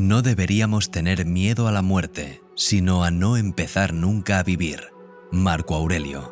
No deberíamos tener miedo a la muerte, sino a no empezar nunca a vivir. Marco Aurelio.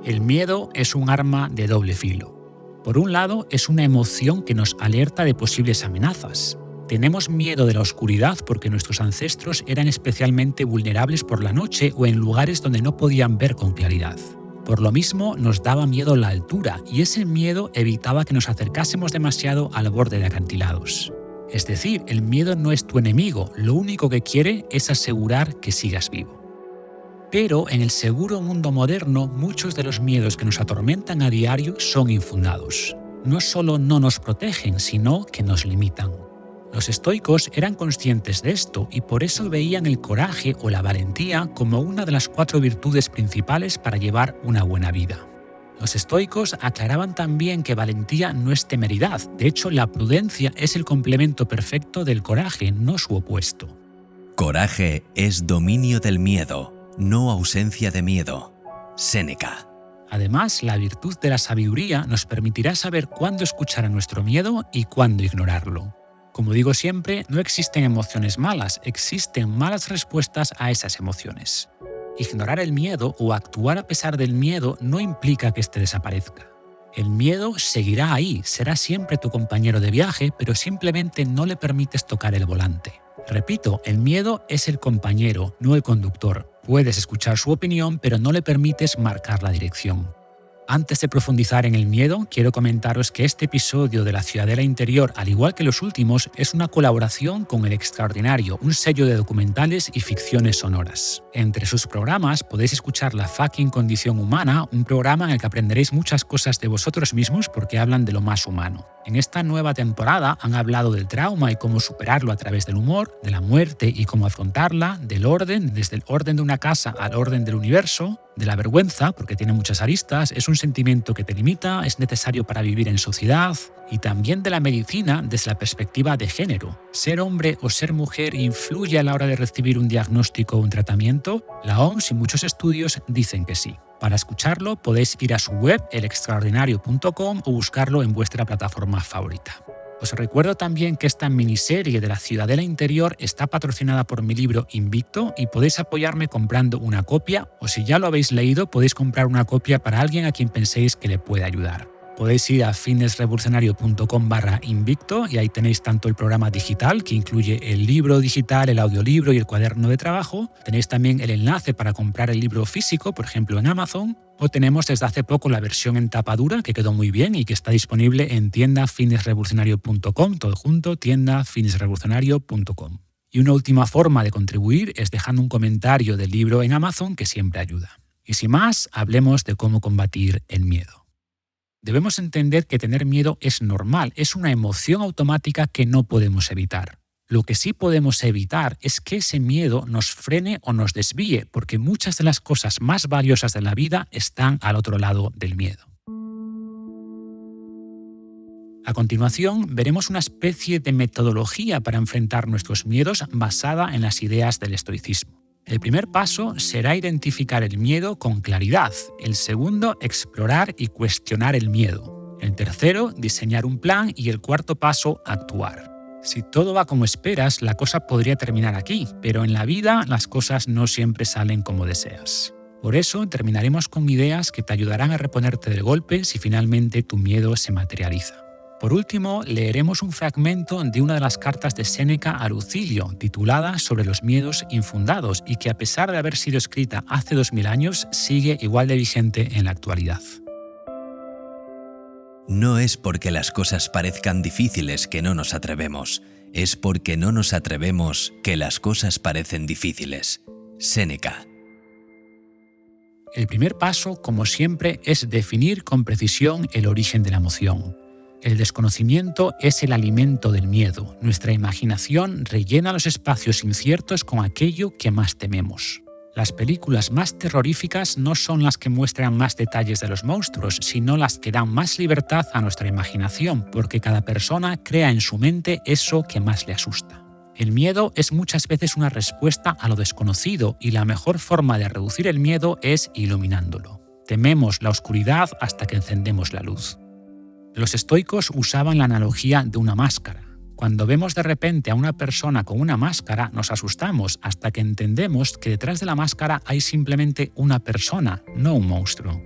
El miedo es un arma de doble filo. Por un lado, es una emoción que nos alerta de posibles amenazas. Tenemos miedo de la oscuridad porque nuestros ancestros eran especialmente vulnerables por la noche o en lugares donde no podían ver con claridad. Por lo mismo, nos daba miedo la altura y ese miedo evitaba que nos acercásemos demasiado al borde de acantilados. Es decir, el miedo no es tu enemigo, lo único que quiere es asegurar que sigas vivo. Pero en el seguro mundo moderno, muchos de los miedos que nos atormentan a diario son infundados. No solo no nos protegen, sino que nos limitan. Los estoicos eran conscientes de esto y por eso veían el coraje o la valentía como una de las 4 virtudes principales para llevar una buena vida. Los estoicos aclaraban también que valentía no es temeridad, de hecho la prudencia es el complemento perfecto del coraje, no su opuesto. Coraje es dominio del miedo, no ausencia de miedo. Séneca. Además, la virtud de la sabiduría nos permitirá saber cuándo escuchar a nuestro miedo y cuándo ignorarlo. Como digo siempre, no existen emociones malas, existen malas respuestas a esas emociones. Ignorar el miedo o actuar a pesar del miedo no implica que éste desaparezca. El miedo seguirá ahí, será siempre tu compañero de viaje, pero simplemente no le permites tocar el volante. Repito, el miedo es el compañero, no el conductor. Puedes escuchar su opinión, pero no le permites marcar la dirección. Antes de profundizar en el miedo, quiero comentaros que este episodio de La Ciudadela Interior, al igual que los últimos, es una colaboración con El Extraordinario, un sello de documentales y ficciones sonoras. Entre sus programas podéis escuchar La Fucking Condición Humana, un programa en el que aprenderéis muchas cosas de vosotros mismos porque hablan de lo más humano. En esta nueva temporada han hablado del trauma y cómo superarlo a través del humor, de la muerte y cómo afrontarla, del orden, desde el orden de una casa al orden del universo, de la vergüenza, porque tiene muchas aristas, es un sentimiento que te limita, es necesario para vivir en sociedad, y también de la medicina desde la perspectiva de género. ¿Ser hombre o ser mujer influye a la hora de recibir un diagnóstico o un tratamiento? La OMS y muchos estudios dicen que sí. Para escucharlo podéis ir a su web elextraordinario.com o buscarlo en vuestra plataforma favorita. Os recuerdo también que esta miniserie de La Ciudadela Interior está patrocinada por mi libro Invicto y podéis apoyarme comprando una copia o si ya lo habéis leído podéis comprar una copia para alguien a quien penséis que le puede ayudar. Podéis ir a fitnessrevolucionario.com/invicto y ahí tenéis tanto el programa digital, que incluye el libro digital, el audiolibro y el cuaderno de trabajo. Tenéis también el enlace para comprar el libro físico, por ejemplo en Amazon. O tenemos desde hace poco la versión en tapa dura, que quedó muy bien y que está disponible en tiendafitnessrevolucionario.com, todo junto, tiendafitnessrevolucionario.com. Y una última forma de contribuir es dejando un comentario del libro en Amazon, que siempre ayuda. Y sin más, hablemos de cómo combatir el miedo. Debemos entender que tener miedo es normal, es una emoción automática que no podemos evitar. Lo que sí podemos evitar es que ese miedo nos frene o nos desvíe, porque muchas de las cosas más valiosas de la vida están al otro lado del miedo. A continuación, veremos una especie de metodología para enfrentar nuestros miedos basada en las ideas del estoicismo. El primer paso será identificar el miedo con claridad. El segundo, explorar y cuestionar el miedo. El tercero, diseñar un plan. Y el cuarto paso, actuar. Si todo va como esperas, la cosa podría terminar aquí, pero en la vida las cosas no siempre salen como deseas. Por eso terminaremos con ideas que te ayudarán a reponerte del golpe si finalmente tu miedo se materializa. Por último, leeremos un fragmento de una de las cartas de Séneca a Lucilio, titulada Sobre los miedos infundados, y que a pesar de haber sido escrita hace 2000 años, sigue igual de vigente en la actualidad. No es porque las cosas parezcan difíciles que no nos atrevemos, es porque no nos atrevemos que las cosas parecen difíciles. Séneca. El primer paso, como siempre, es definir con precisión el origen de la emoción. El desconocimiento es el alimento del miedo. Nuestra imaginación rellena los espacios inciertos con aquello que más tememos. Las películas más terroríficas no son las que muestran más detalles de los monstruos, sino las que dan más libertad a nuestra imaginación, porque cada persona crea en su mente eso que más le asusta. El miedo es muchas veces una respuesta a lo desconocido y la mejor forma de reducir el miedo es iluminándolo. Tememos la oscuridad hasta que encendemos la luz. Los estoicos usaban la analogía de una máscara. Cuando vemos de repente a una persona con una máscara, nos asustamos hasta que entendemos que detrás de la máscara hay simplemente una persona, no un monstruo.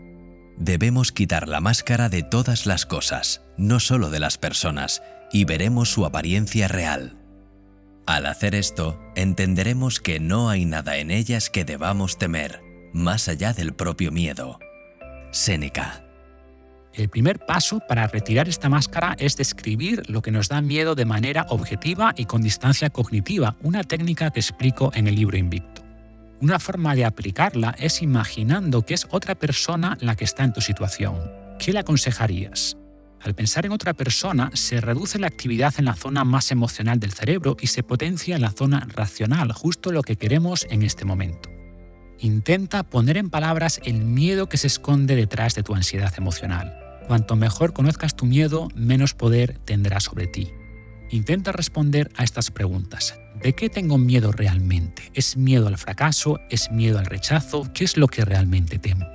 Debemos quitar la máscara de todas las cosas, no solo de las personas, y veremos su apariencia real. Al hacer esto, entenderemos que no hay nada en ellas que debamos temer, más allá del propio miedo. Séneca. El primer paso para retirar esta máscara es describir lo que nos da miedo de manera objetiva y con distancia cognitiva, una técnica que explico en el libro Invicto. Una forma de aplicarla es imaginando que es otra persona la que está en tu situación. ¿Qué le aconsejarías? Al pensar en otra persona, se reduce la actividad en la zona más emocional del cerebro y se potencia en la zona racional, justo lo que queremos en este momento. Intenta poner en palabras el miedo que se esconde detrás de tu ansiedad emocional. Cuanto mejor conozcas tu miedo, menos poder tendrá sobre ti. Intenta responder a estas preguntas. ¿De qué tengo miedo realmente? ¿Es miedo al fracaso? ¿Es miedo al rechazo? ¿Qué es lo que realmente temo?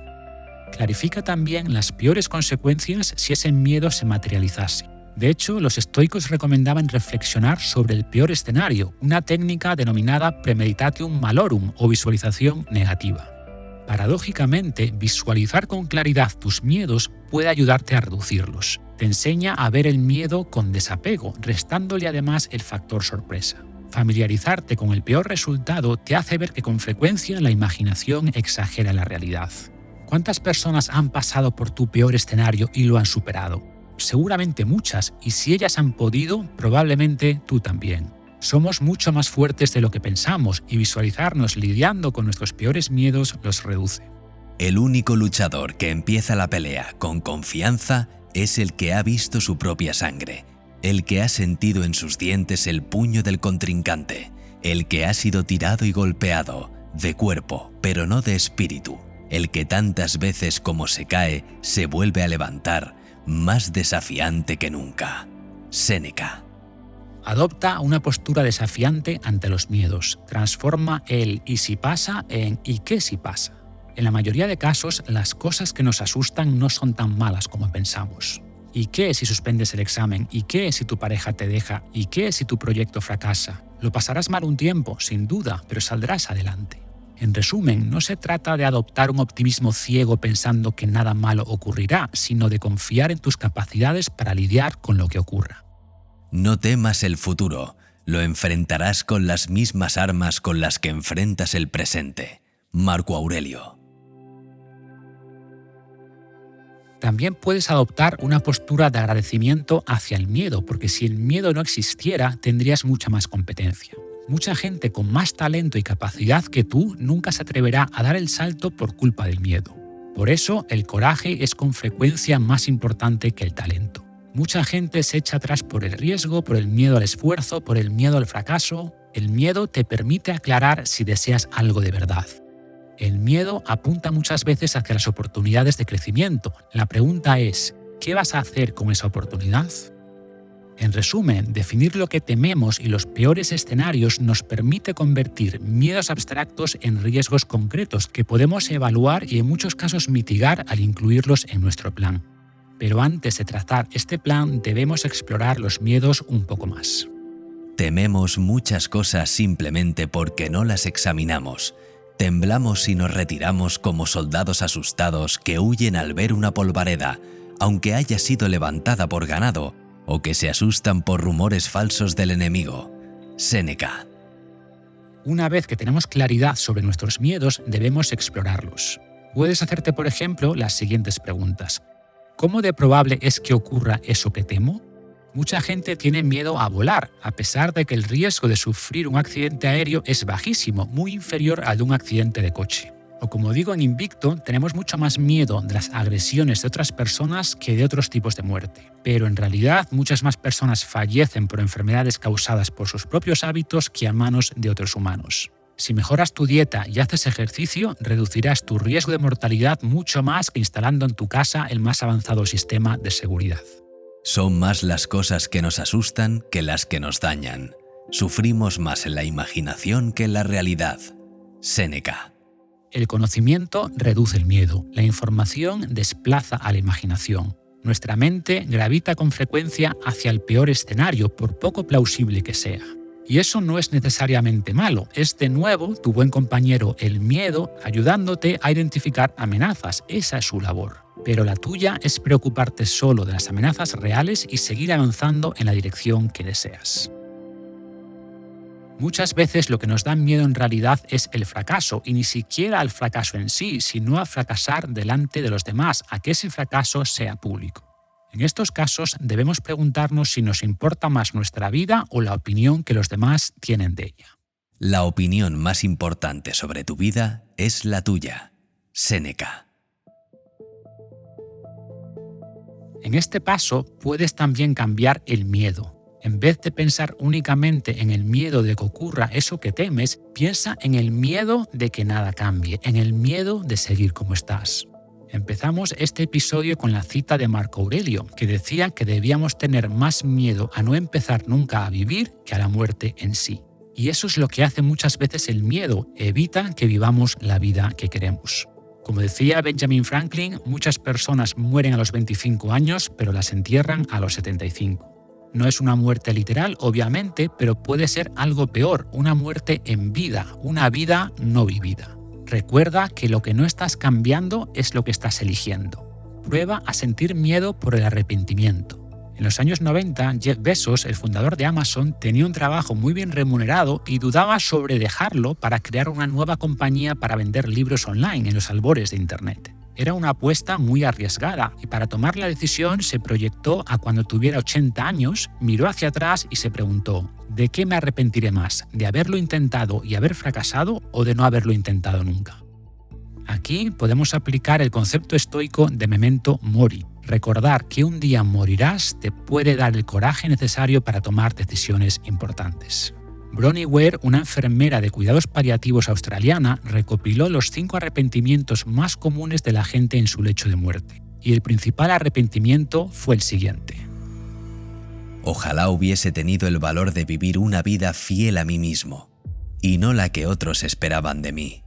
Clarifica también las peores consecuencias si ese miedo se materializase. De hecho, los estoicos recomendaban reflexionar sobre el peor escenario, una técnica denominada premeditatio malorum o visualización negativa. Paradójicamente, visualizar con claridad tus miedos puede ayudarte a reducirlos. Te enseña a ver el miedo con desapego, restándole además el factor sorpresa. Familiarizarte con el peor resultado te hace ver que con frecuencia la imaginación exagera la realidad. ¿Cuántas personas han pasado por tu peor escenario y lo han superado? Seguramente muchas, y si ellas han podido, probablemente tú también. Somos mucho más fuertes de lo que pensamos y visualizarnos lidiando con nuestros peores miedos los reduce. El único luchador que empieza la pelea con confianza es el que ha visto su propia sangre, el que ha sentido en sus dientes el puño del contrincante, el que ha sido tirado y golpeado, de cuerpo, pero no de espíritu, el que tantas veces como se cae, se vuelve a levantar, más desafiante que nunca. Séneca. Adopta una postura desafiante ante los miedos. Transforma el «y si pasa» en «y qué si pasa». En la mayoría de casos, las cosas que nos asustan no son tan malas como pensamos. ¿Y qué si suspendes el examen? ¿Y qué si tu pareja te deja? ¿Y qué si tu proyecto fracasa? Lo pasarás mal un tiempo, sin duda, pero saldrás adelante. En resumen, no se trata de adoptar un optimismo ciego pensando que nada malo ocurrirá, sino de confiar en tus capacidades para lidiar con lo que ocurra. No temas el futuro, lo enfrentarás con las mismas armas con las que enfrentas el presente. Marco Aurelio. También puedes adoptar una postura de agradecimiento hacia el miedo, porque si el miedo no existiera, tendrías mucha más competencia. Mucha gente con más talento y capacidad que tú nunca se atreverá a dar el salto por culpa del miedo. Por eso, el coraje es con frecuencia más importante que el talento. Mucha gente se echa atrás por el riesgo, por el miedo al esfuerzo, por el miedo al fracaso. El miedo te permite aclarar si deseas algo de verdad. El miedo apunta muchas veces hacia las oportunidades de crecimiento. La pregunta es, ¿qué vas a hacer con esa oportunidad? En resumen, definir lo que tememos y los peores escenarios nos permite convertir miedos abstractos en riesgos concretos que podemos evaluar y en muchos casos mitigar al incluirlos en nuestro plan. Pero antes de trazar este plan, debemos explorar los miedos un poco más. Tememos muchas cosas simplemente porque no las examinamos. Temblamos y nos retiramos como soldados asustados que huyen al ver una polvareda, aunque haya sido levantada por ganado, o que se asustan por rumores falsos del enemigo. Séneca. Una vez que tenemos claridad sobre nuestros miedos, debemos explorarlos. Puedes hacerte, por ejemplo, las siguientes preguntas. ¿Cómo de probable es que ocurra eso que temo? Mucha gente tiene miedo a volar, a pesar de que el riesgo de sufrir un accidente aéreo es bajísimo, muy inferior al de un accidente de coche. O como digo en Invicto, tenemos mucho más miedo de las agresiones de otras personas que de otros tipos de muerte. Pero en realidad muchas más personas fallecen por enfermedades causadas por sus propios hábitos que a manos de otros humanos. Si mejoras tu dieta y haces ejercicio, reducirás tu riesgo de mortalidad mucho más que instalando en tu casa el más avanzado sistema de seguridad. Son más las cosas que nos asustan que las que nos dañan. Sufrimos más en la imaginación que en la realidad. Séneca. El conocimiento reduce el miedo, la información desplaza a la imaginación. Nuestra mente gravita con frecuencia hacia el peor escenario, por poco plausible que sea. Y eso no es necesariamente malo, es de nuevo tu buen compañero el miedo ayudándote a identificar amenazas, esa es su labor. Pero la tuya es preocuparte solo de las amenazas reales y seguir avanzando en la dirección que deseas. Muchas veces lo que nos da miedo en realidad es el fracaso, y ni siquiera al fracaso en sí, sino a fracasar delante de los demás, a que ese fracaso sea público. En estos casos debemos preguntarnos si nos importa más nuestra vida o la opinión que los demás tienen de ella. La opinión más importante sobre tu vida es la tuya. Séneca. En este paso puedes también cambiar el miedo. En vez de pensar únicamente en el miedo de que ocurra eso que temes, piensa en el miedo de que nada cambie, en el miedo de seguir como estás. Empezamos este episodio con la cita de Marco Aurelio, que decía que debíamos tener más miedo a no empezar nunca a vivir que a la muerte en sí. Y eso es lo que hace muchas veces el miedo, evita que vivamos la vida que queremos. Como decía Benjamin Franklin, muchas personas mueren a los 25 años, pero las entierran a los 75. No es una muerte literal, obviamente, pero puede ser algo peor, una muerte en vida, una vida no vivida. Recuerda que lo que no estás cambiando es lo que estás eligiendo. Prueba a sentir miedo por el arrepentimiento. En los años 90, Jeff Bezos, el fundador de Amazon, tenía un trabajo muy bien remunerado y dudaba sobre dejarlo para crear una nueva compañía para vender libros online en los albores de Internet. Era una apuesta muy arriesgada y para tomar la decisión se proyectó a cuando tuviera 80 años, miró hacia atrás y se preguntó: ¿de qué me arrepentiré más? ¿De haberlo intentado y haber fracasado o de no haberlo intentado nunca? Aquí podemos aplicar el concepto estoico de memento mori. Recordar que un día morirás te puede dar el coraje necesario para tomar decisiones importantes. Bronnie Ware, una enfermera de cuidados paliativos australiana, recopiló los 5 arrepentimientos más comunes de la gente en su lecho de muerte. Y el principal arrepentimiento fue el siguiente: Ojalá hubiese tenido el valor de vivir una vida fiel a mí mismo, y no la que otros esperaban de mí.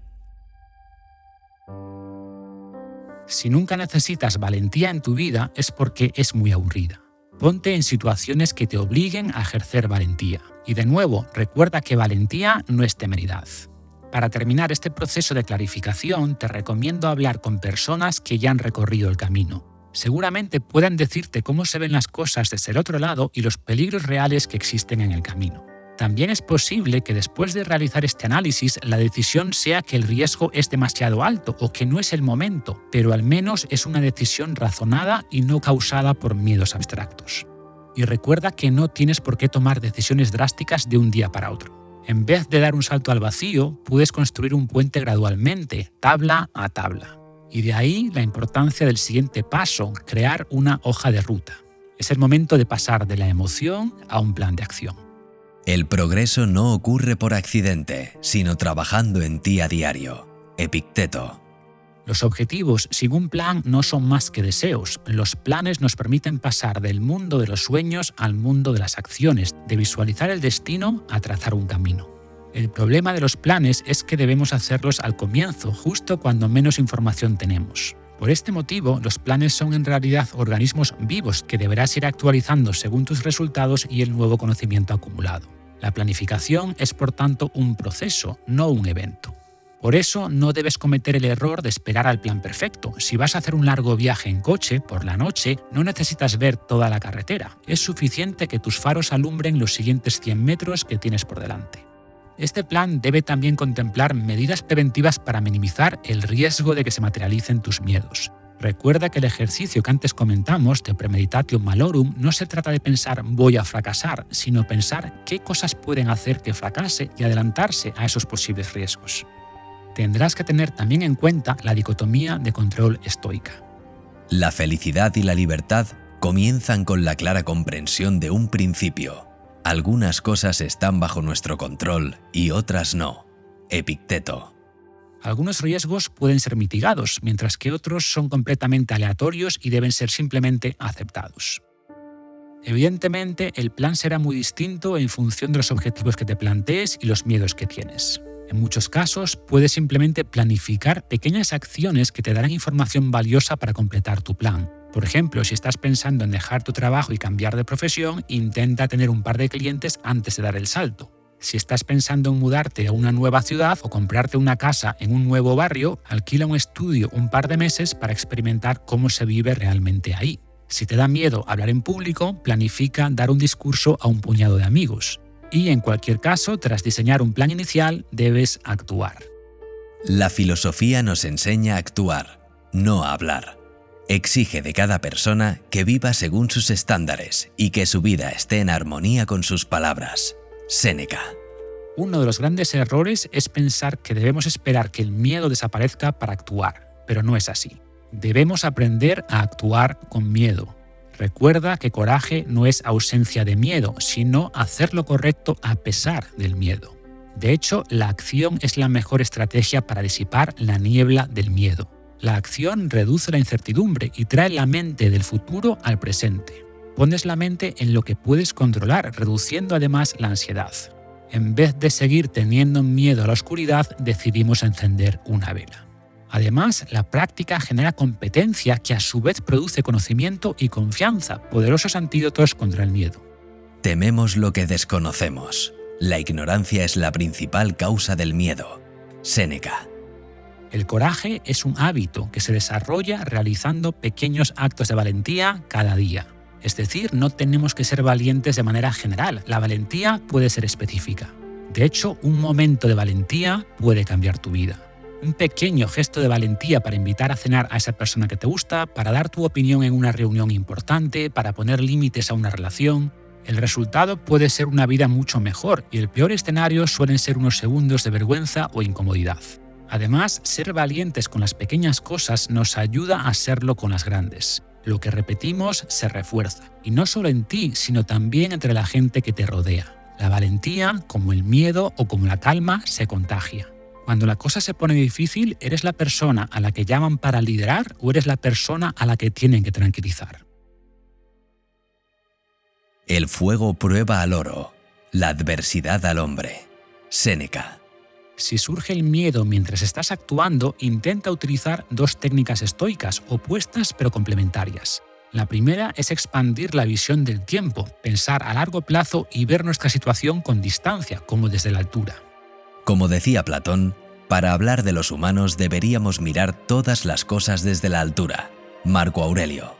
Si nunca necesitas valentía en tu vida es porque es muy aburrida. Ponte en situaciones que te obliguen a ejercer valentía. Y de nuevo, recuerda que valentía no es temeridad. Para terminar este proceso de clarificación, te recomiendo hablar con personas que ya han recorrido el camino. Seguramente puedan decirte cómo se ven las cosas desde el otro lado y los peligros reales que existen en el camino. También es posible que después de realizar este análisis la decisión sea que el riesgo es demasiado alto o que no es el momento, pero al menos es una decisión razonada y no causada por miedos abstractos. Y recuerda que no tienes por qué tomar decisiones drásticas de un día para otro. En vez de dar un salto al vacío, puedes construir un puente gradualmente, tabla a tabla. Y de ahí la importancia del siguiente paso, crear una hoja de ruta. Es el momento de pasar de la emoción a un plan de acción. El progreso no ocurre por accidente, sino trabajando en ti a diario. Epicteto. Los objetivos sin un plan no son más que deseos. Los planes nos permiten pasar del mundo de los sueños al mundo de las acciones, de visualizar el destino a trazar un camino. El problema de los planes es que debemos hacerlos al comienzo, justo cuando menos información tenemos. Por este motivo, los planes son en realidad organismos vivos que deberás ir actualizando según tus resultados y el nuevo conocimiento acumulado. La planificación es, por tanto, un proceso, no un evento. Por eso no debes cometer el error de esperar al plan perfecto. Si vas a hacer un largo viaje en coche por la noche, no necesitas ver toda la carretera. Es suficiente que tus faros alumbren los siguientes 100 metros que tienes por delante. Este plan debe también contemplar medidas preventivas para minimizar el riesgo de que se materialicen tus miedos. Recuerda que el ejercicio que antes comentamos de premeditatio malorum no se trata de pensar voy a fracasar, sino pensar qué cosas pueden hacer que fracase y adelantarse a esos posibles riesgos. Tendrás que tener también en cuenta la dicotomía de control estoica. La felicidad y la libertad comienzan con la clara comprensión de un principio. Algunas cosas están bajo nuestro control y otras no. Epicteto. Algunos riesgos pueden ser mitigados, mientras que otros son completamente aleatorios y deben ser simplemente aceptados. Evidentemente, el plan será muy distinto en función de los objetivos que te plantees y los miedos que tienes. En muchos casos, puedes simplemente planificar pequeñas acciones que te darán información valiosa para completar tu plan. Por ejemplo, si estás pensando en dejar tu trabajo y cambiar de profesión, intenta tener un par de clientes antes de dar el salto. Si estás pensando en mudarte a una nueva ciudad o comprarte una casa en un nuevo barrio, alquila un estudio un par de meses para experimentar cómo se vive realmente ahí. Si te da miedo hablar en público, planifica dar un discurso a un puñado de amigos. Y en cualquier caso, tras diseñar un plan inicial, debes actuar. La filosofía nos enseña a actuar, no a hablar. Exige de cada persona que viva según sus estándares y que su vida esté en armonía con sus palabras. Séneca. Uno de los grandes errores es pensar que debemos esperar que el miedo desaparezca para actuar, pero no es así. Debemos aprender a actuar con miedo. Recuerda que coraje no es ausencia de miedo, sino hacer lo correcto a pesar del miedo. De hecho, la acción es la mejor estrategia para disipar la niebla del miedo. La acción reduce la incertidumbre y trae la mente del futuro al presente. Pones la mente en lo que puedes controlar, reduciendo además la ansiedad. En vez de seguir teniendo miedo a la oscuridad, decidimos encender una vela. Además, la práctica genera competencia que a su vez produce conocimiento y confianza, poderosos antídotos contra el miedo. Tememos lo que desconocemos. La ignorancia es la principal causa del miedo. Séneca. El coraje es un hábito que se desarrolla realizando pequeños actos de valentía cada día. Es decir, no tenemos que ser valientes de manera general, la valentía puede ser específica. De hecho, un momento de valentía puede cambiar tu vida. Un pequeño gesto de valentía para invitar a cenar a esa persona que te gusta, para dar tu opinión en una reunión importante, para poner límites a una relación. El resultado puede ser una vida mucho mejor y el peor escenario suelen ser unos segundos de vergüenza o incomodidad. Además, ser valientes con las pequeñas cosas nos ayuda a serlo con las grandes. Lo que repetimos se refuerza, y no solo en ti, sino también entre la gente que te rodea. La valentía, como el miedo o como la calma, se contagia. Cuando la cosa se pone difícil, ¿eres la persona a la que llaman para liderar o eres la persona a la que tienen que tranquilizar? El fuego prueba al oro, la adversidad al hombre. Séneca. Si surge el miedo mientras estás actuando, intenta utilizar dos técnicas estoicas, opuestas pero complementarias. La primera es expandir la visión del tiempo, pensar a largo plazo y ver nuestra situación con distancia, como desde la altura. Como decía Platón, para hablar de los humanos deberíamos mirar todas las cosas desde la altura. Marco Aurelio.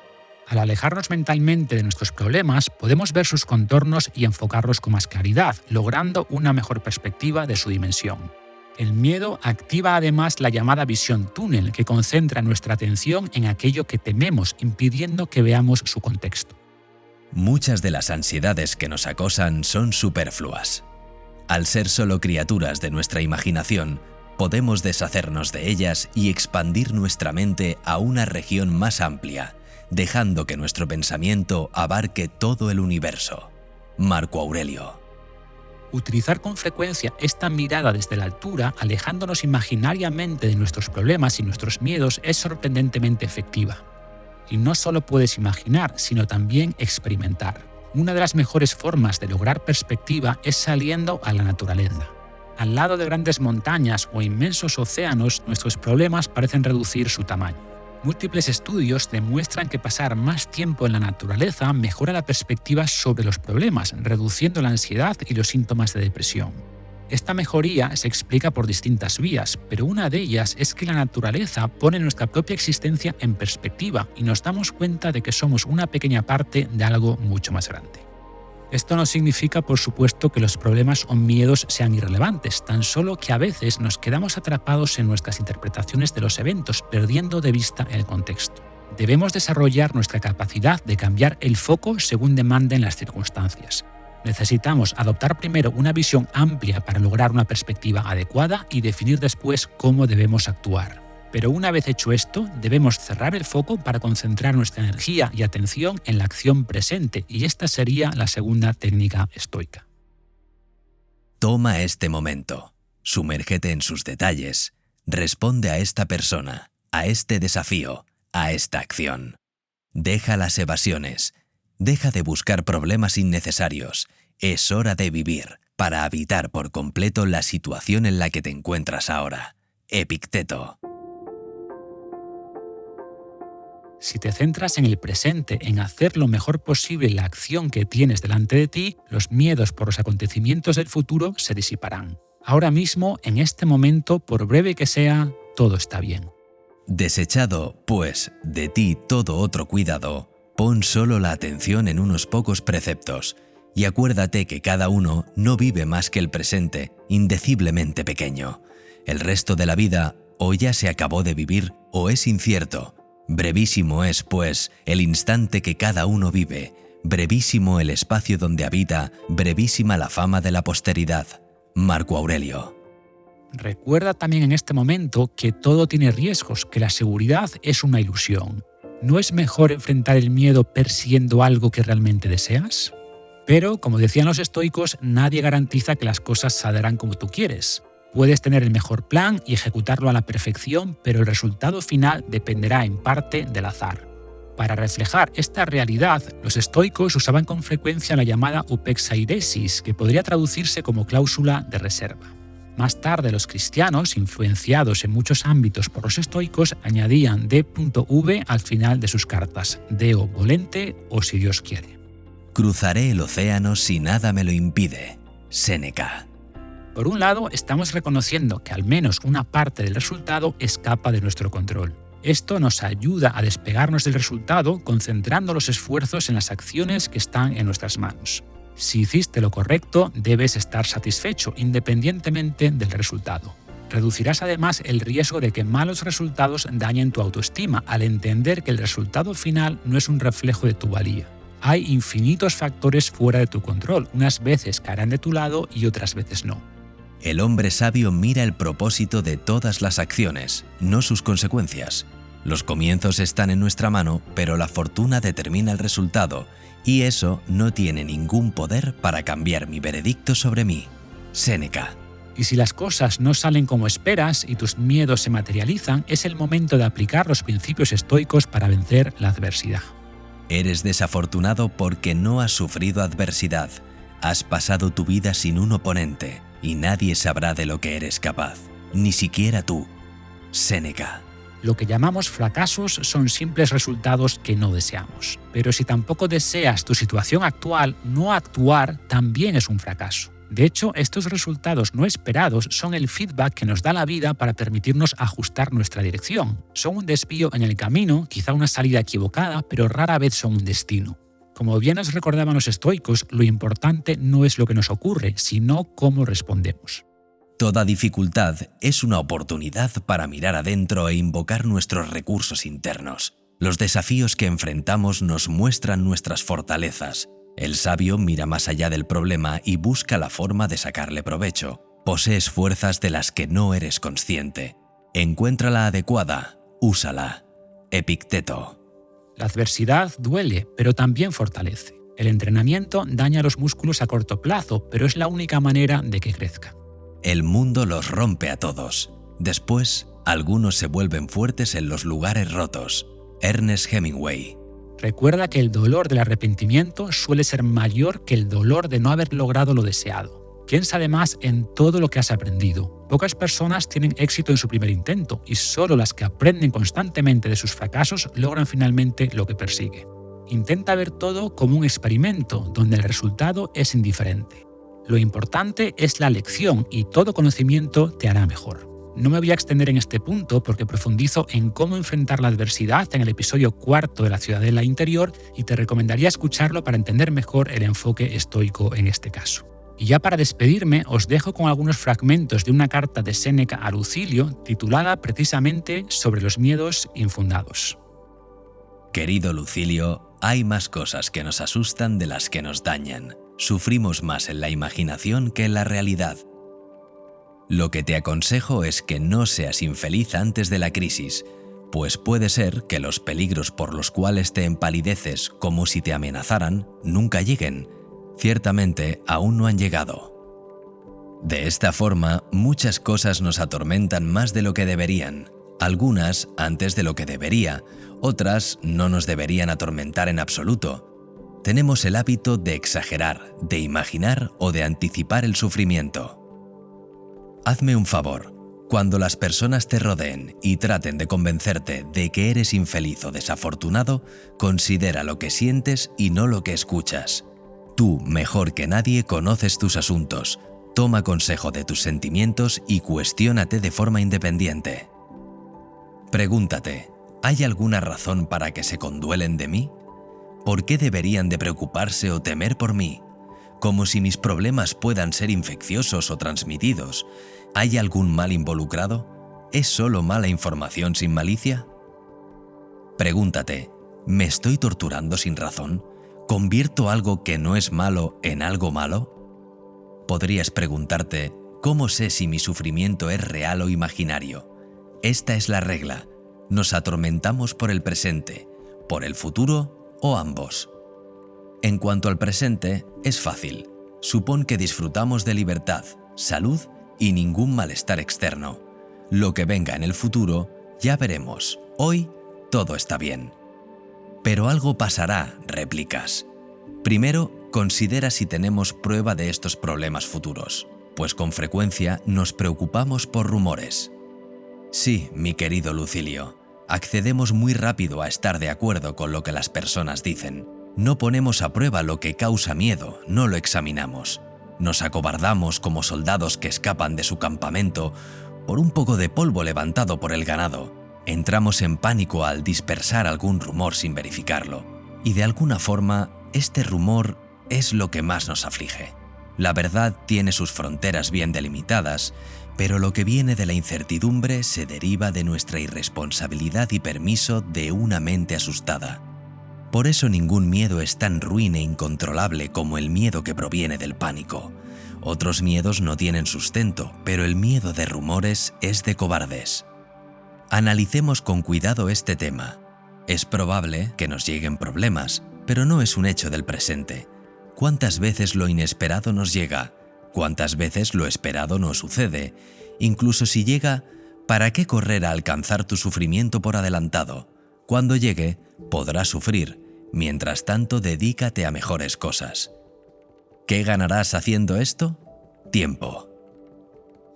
Al alejarnos mentalmente de nuestros problemas, podemos ver sus contornos y enfocarlos con más claridad, logrando una mejor perspectiva de su dimensión. El miedo activa además la llamada visión túnel, que concentra nuestra atención en aquello que tememos, impidiendo que veamos su contexto. Muchas de las ansiedades que nos acosan son superfluas. Al ser solo criaturas de nuestra imaginación, podemos deshacernos de ellas y expandir nuestra mente a una región más amplia, dejando que nuestro pensamiento abarque todo el universo. Marco Aurelio. Utilizar con frecuencia esta mirada desde la altura, alejándonos imaginariamente de nuestros problemas y nuestros miedos, es sorprendentemente efectiva. Y no solo puedes imaginar, sino también experimentar. Una de las mejores formas de lograr perspectiva es saliendo a la naturaleza. Al lado de grandes montañas o inmensos océanos, nuestros problemas parecen reducir su tamaño. Múltiples estudios demuestran que pasar más tiempo en la naturaleza mejora la perspectiva sobre los problemas, reduciendo la ansiedad y los síntomas de depresión. Esta mejoría se explica por distintas vías, pero una de ellas es que la naturaleza pone nuestra propia existencia en perspectiva y nos damos cuenta de que somos una pequeña parte de algo mucho más grande. Esto no significa, por supuesto, que los problemas o miedos sean irrelevantes, tan solo que a veces nos quedamos atrapados en nuestras interpretaciones de los eventos, perdiendo de vista el contexto. Debemos desarrollar nuestra capacidad de cambiar el foco según demanden las circunstancias. Necesitamos adoptar primero una visión amplia para lograr una perspectiva adecuada y definir después cómo debemos actuar. Pero una vez hecho esto, debemos cerrar el foco para concentrar nuestra energía y atención en la acción presente, y esta sería la segunda técnica estoica. Toma este momento, sumérgete en sus detalles, responde a esta persona, a este desafío, a esta acción. Deja las evasiones, deja de buscar problemas innecesarios, es hora de vivir para habitar por completo la situación en la que te encuentras ahora. Epicteto. Si te centras en el presente, en hacer lo mejor posible la acción que tienes delante de ti, los miedos por los acontecimientos del futuro se disiparán. Ahora mismo, en este momento, por breve que sea, todo está bien. Desechado, pues, de ti todo otro cuidado, pon solo la atención en unos pocos preceptos, y acuérdate que cada uno no vive más que el presente, indeciblemente pequeño. El resto de la vida o ya se acabó de vivir o es incierto. Brevísimo es, pues, el instante que cada uno vive, brevísimo el espacio donde habita, brevísima la fama de la posteridad. Marco Aurelio. Recuerda también en este momento que todo tiene riesgos, que la seguridad es una ilusión. ¿No es mejor enfrentar el miedo persiguiendo algo que realmente deseas? Pero, como decían los estoicos, nadie garantiza que las cosas saldrán como tú quieres. Puedes tener el mejor plan y ejecutarlo a la perfección, pero el resultado final dependerá en parte del azar. Para reflejar esta realidad, los estoicos usaban con frecuencia la llamada upexairesis, que podría traducirse como cláusula de reserva. Más tarde, los cristianos, influenciados en muchos ámbitos por los estoicos, añadían D.V. al final de sus cartas, Deo volente o si Dios quiere. Cruzaré el océano si nada me lo impide. Séneca. Por un lado, estamos reconociendo que al menos una parte del resultado escapa de nuestro control. Esto nos ayuda a despegarnos del resultado concentrando los esfuerzos en las acciones que están en nuestras manos. Si hiciste lo correcto, debes estar satisfecho independientemente del resultado. Reducirás además el riesgo de que malos resultados dañen tu autoestima al entender que el resultado final no es un reflejo de tu valía. Hay infinitos factores fuera de tu control, unas veces caerán de tu lado y otras veces no. El hombre sabio mira el propósito de todas las acciones, no sus consecuencias. Los comienzos están en nuestra mano, pero la fortuna determina el resultado, y eso no tiene ningún poder para cambiar mi veredicto sobre mí. Séneca. Y si las cosas no salen como esperas y tus miedos se materializan, es el momento de aplicar los principios estoicos para vencer la adversidad. Eres desafortunado porque no has sufrido adversidad. Has pasado tu vida sin un oponente y nadie sabrá de lo que eres capaz, ni siquiera tú. Séneca. Lo que llamamos fracasos son simples resultados que no deseamos. Pero si tampoco deseas tu situación actual, no actuar también es un fracaso. De hecho, estos resultados no esperados son el feedback que nos da la vida para permitirnos ajustar nuestra dirección. Son un desvío en el camino, quizá una salida equivocada, pero rara vez son un destino. Como bien nos recordaban los estoicos, lo importante no es lo que nos ocurre, sino cómo respondemos. Toda dificultad es una oportunidad para mirar adentro e invocar nuestros recursos internos. Los desafíos que enfrentamos nos muestran nuestras fortalezas. El sabio mira más allá del problema y busca la forma de sacarle provecho. Posees fuerzas de las que no eres consciente. Encuentra la adecuada, úsala. Epicteto. La adversidad duele, pero también fortalece. El entrenamiento daña los músculos a corto plazo, pero es la única manera de que crezcan. El mundo los rompe a todos. Después, algunos se vuelven fuertes en los lugares rotos. Ernest Hemingway. Recuerda que el dolor del arrepentimiento suele ser mayor que el dolor de no haber logrado lo deseado. Piensa además en todo lo que has aprendido. Pocas personas tienen éxito en su primer intento y solo las que aprenden constantemente de sus fracasos logran finalmente lo que persiguen. Intenta ver todo como un experimento donde el resultado es indiferente. Lo importante es la lección y todo conocimiento te hará mejor. No me voy a extender en este punto porque profundizo en cómo enfrentar la adversidad en el episodio 4 de La Ciudadela Interior y te recomendaría escucharlo para entender mejor el enfoque estoico en este caso. Y ya para despedirme, os dejo con algunos fragmentos de una carta de Séneca a Lucilio titulada precisamente sobre los miedos infundados. Querido Lucilio, hay más cosas que nos asustan de las que nos dañan. Sufrimos más en la imaginación que en la realidad. Lo que te aconsejo es que no seas infeliz antes de la crisis, pues puede ser que los peligros por los cuales te empalideces como si te amenazaran nunca lleguen. Ciertamente aún no han llegado. De esta forma, muchas cosas nos atormentan más de lo que deberían, algunas antes de lo que debería, otras no nos deberían atormentar en absoluto. Tenemos el hábito de exagerar, de imaginar o de anticipar el sufrimiento. Hazme un favor, Cuando las personas te rodeen y traten de convencerte de que eres infeliz o desafortunado, considera lo que sientes y no lo que escuchas. Tú, mejor que nadie, conoces tus asuntos. Toma consejo de tus sentimientos y cuestiónate de forma independiente. Pregúntate, ¿hay alguna razón para que se conduelen de mí? ¿Por qué deberían de preocuparse o temer por mí? Como si mis problemas puedan ser infecciosos o transmitidos. ¿Hay algún mal involucrado? ¿Es solo mala información sin malicia? Pregúntate, ¿me estoy torturando sin razón? ¿Convierto algo que no es malo en algo malo? Podrías preguntarte, ¿cómo sé si mi sufrimiento es real o imaginario? Esta es la regla. Nos atormentamos por el presente, por el futuro o ambos. En cuanto al presente, es fácil. Supón que disfrutamos de libertad, salud y ningún malestar externo. Lo que venga en el futuro, ya veremos. Hoy, todo está bien. Pero algo pasará, replicas. Primero, considera si tenemos prueba de estos problemas futuros, pues con frecuencia nos preocupamos por rumores. Sí, mi querido Lucilio, accedemos muy rápido a estar de acuerdo con lo que las personas dicen. No ponemos a prueba lo que causa miedo, no lo examinamos. Nos acobardamos como soldados que escapan de su campamento por un poco de polvo levantado por el ganado. Entramos en pánico al dispersar algún rumor sin verificarlo. Y de alguna forma, este rumor es lo que más nos aflige. La verdad tiene sus fronteras bien delimitadas, pero lo que viene de la incertidumbre se deriva de nuestra irresponsabilidad y permiso de una mente asustada. Por eso ningún miedo es tan ruin e incontrolable como el miedo que proviene del pánico. Otros miedos no tienen sustento, pero el miedo de rumores es de cobardes. Analicemos con cuidado este tema. Es probable que nos lleguen problemas, pero no es un hecho del presente. ¿Cuántas veces lo inesperado nos llega? ¿Cuántas veces lo esperado no sucede? Incluso si llega, ¿para qué correr a alcanzar tu sufrimiento por adelantado? Cuando llegue, podrás sufrir. Mientras tanto, dedícate a mejores cosas. ¿Qué ganarás haciendo esto? Tiempo.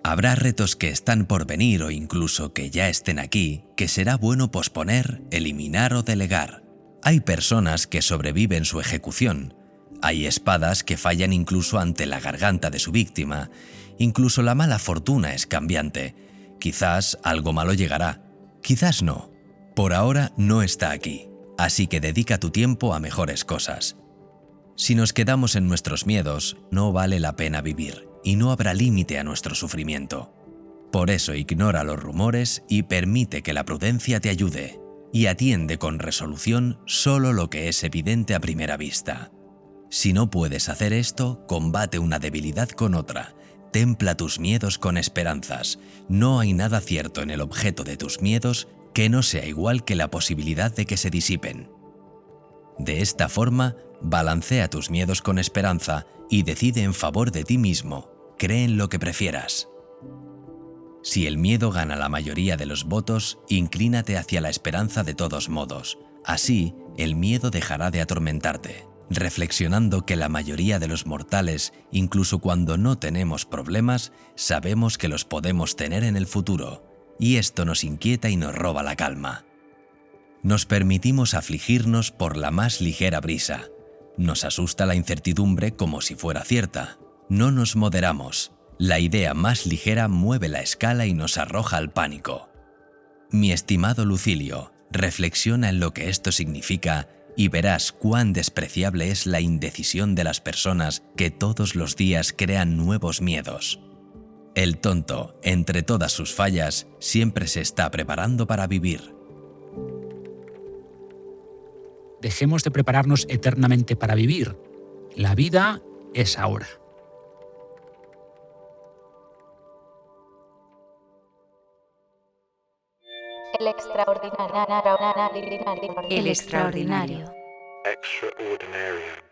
Habrá retos que están por venir o incluso que ya estén aquí, que será bueno posponer, eliminar o delegar. Hay personas que sobreviven su ejecución. Hay espadas que fallan incluso ante la garganta de su víctima. Incluso la mala fortuna es cambiante. Quizás algo malo llegará. Quizás no. Por ahora no está aquí. Así que dedica tu tiempo a mejores cosas. Si nos quedamos en nuestros miedos, no vale la pena vivir y no habrá límite a nuestro sufrimiento. Por eso ignora los rumores y permite que la prudencia te ayude y atiende con resolución solo lo que es evidente a primera vista. Si no puedes hacer esto, combate una debilidad con otra. Templa tus miedos con esperanzas. No hay nada cierto en el objeto de tus miedos que no sea igual que la posibilidad de que se disipen. De esta forma, balancea tus miedos con esperanza y decide en favor de ti mismo. Cree en lo que prefieras. Si el miedo gana la mayoría de los votos, inclínate hacia la esperanza de todos modos. Así, el miedo dejará de atormentarte, reflexionando que la mayoría de los mortales, incluso cuando no tenemos problemas, sabemos que los podemos tener en el futuro. Y esto nos inquieta y nos roba la calma. Nos permitimos afligirnos por la más ligera brisa. Nos asusta la incertidumbre como si fuera cierta. No nos moderamos. La idea más ligera mueve la escala y nos arroja al pánico. Mi estimado Lucilio, reflexiona en lo que esto significa y verás cuán despreciable es la indecisión de las personas que todos los días crean nuevos miedos. El tonto, entre todas sus fallas, siempre se está preparando para vivir. Dejemos de prepararnos eternamente para vivir. La vida es ahora. El extraordinario. El extraordinario. Extraordinarium.